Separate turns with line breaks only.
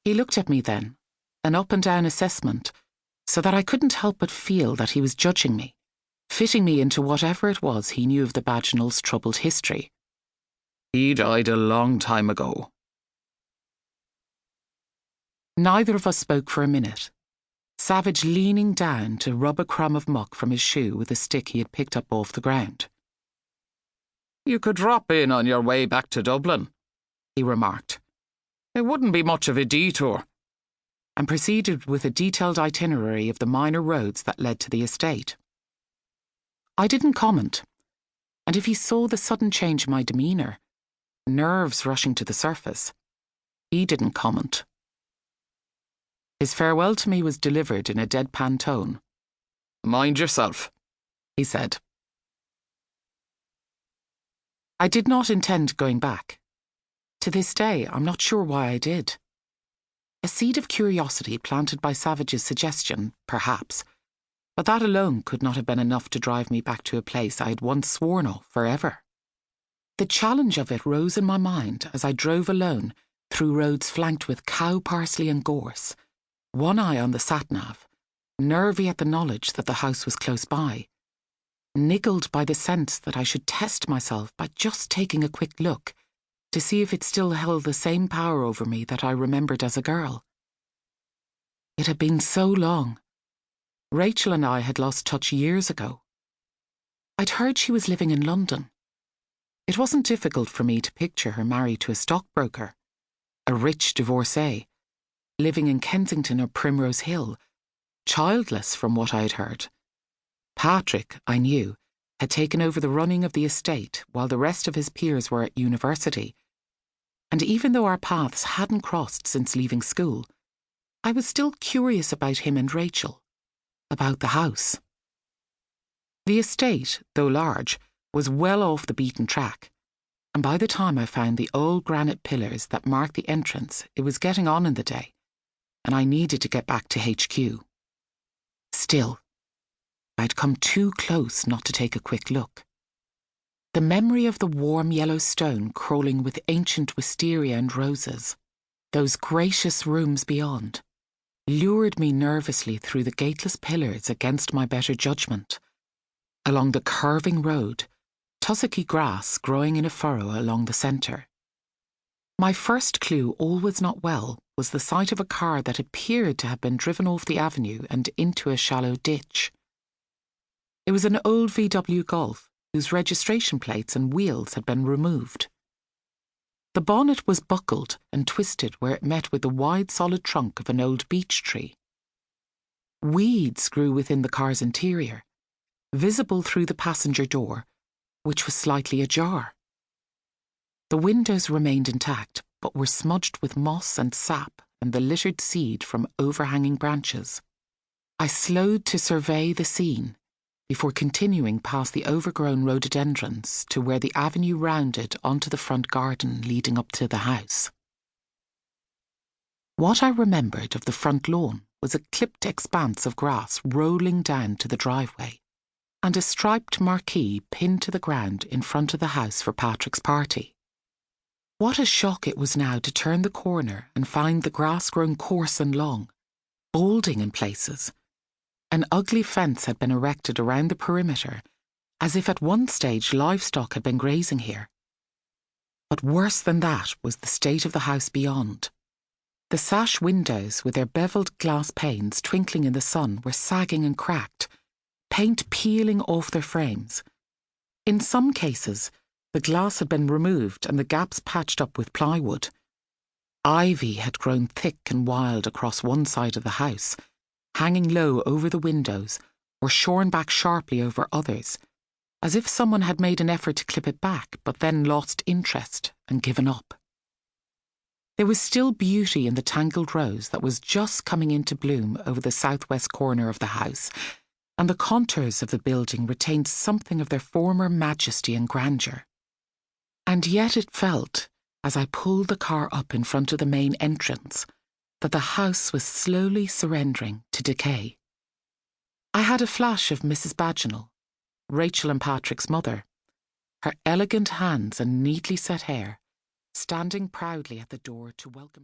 He looked at me then, an up-and-down assessment, so that I couldn't help but feel that he was judging me, fitting me into whatever it was he knew of the Bagenals' troubled history.
He died a long time ago.
Neither of us spoke for a minute, Savage leaning down to rub a crumb of muck from his shoe with a stick he had picked up off the ground.
You could drop in on your way back to Dublin, he remarked. It wouldn't be much of a detour.
And proceeded with a detailed itinerary of the minor roads that led to the estate. I didn't comment, and if he saw the sudden change in my demeanour, nerves rushing to the surface, he didn't comment. His farewell to me was delivered in a deadpan tone.
Mind yourself,
he said. I did not intend going back. To this day, I'm not sure why I did. A seed of curiosity planted by Savage's suggestion, perhaps, but that alone could not have been enough to drive me back to a place I had once sworn off forever. The challenge of it rose in my mind as I drove alone through roads flanked with cow parsley and gorse, one eye on the sat-nav, nervy at the knowledge that the house was close by, niggled by the sense that I should test myself by just taking a quick look to see if it still held the same power over me that I remembered as a girl. It had been so long. Rachel and I had lost touch years ago. I'd heard she was living in London. It wasn't difficult for me to picture her married to a stockbroker, a rich divorcee, living in Kensington or Primrose Hill, childless from what I had heard. Patrick, I knew, had taken over the running of the estate while the rest of his peers were at university, and even though our paths hadn't crossed since leaving school, I was still curious about him and Rachel, about the house. The estate, though large, was well off the beaten track, and by the time I found the old granite pillars that marked the entrance, it was getting on in the day, and I needed to get back to HQ. Still, I'd come too close not to take a quick look. The memory of the warm yellow stone crawling with ancient wisteria and roses, those gracious rooms beyond, lured me nervously through the gateless pillars against my better judgment. Along the curving road, tussocky grass growing in a furrow along the centre. My first clue all was not well was the sight of a car that appeared to have been driven off the avenue and into a shallow ditch. It was an old VW Golf, whose registration plates and wheels had been removed. The bonnet was buckled and twisted where it met with the wide solid trunk of an old beech tree. Weeds grew within the car's interior, visible through the passenger door, which was slightly ajar. The windows remained intact, but were smudged with moss and sap and the littered seed from overhanging branches. I slowed to survey the scene, before continuing past the overgrown rhododendrons to where the avenue rounded onto the front garden leading up to the house. What I remembered of the front lawn was a clipped expanse of grass rolling down to the driveway, and a striped marquee pinned to the ground in front of the house for Patrick's party. What a shock it was now to turn the corner and find the grass grown coarse and long, balding in places. An ugly fence had been erected around the perimeter, as if at one stage livestock had been grazing here. But worse than that was the state of the house beyond. The sash windows, with their bevelled glass panes twinkling in the sun, were sagging and cracked, paint peeling off their frames. In some cases, the glass had been removed and the gaps patched up with plywood. Ivy had grown thick and wild across one side of the house, hanging low over the windows or shorn back sharply over others, as if someone had made an effort to clip it back but then lost interest and given up. There was still beauty in the tangled rose that was just coming into bloom over the southwest corner of the house, and the contours of the building retained something of their former majesty and grandeur. And yet it felt, as I pulled the car up in front of the main entrance, that the house was slowly surrendering to decay. I had a flash of Mrs. Bagenal, Rachel and Patrick's mother, her elegant hands and neatly set hair, standing proudly at the door to welcome her.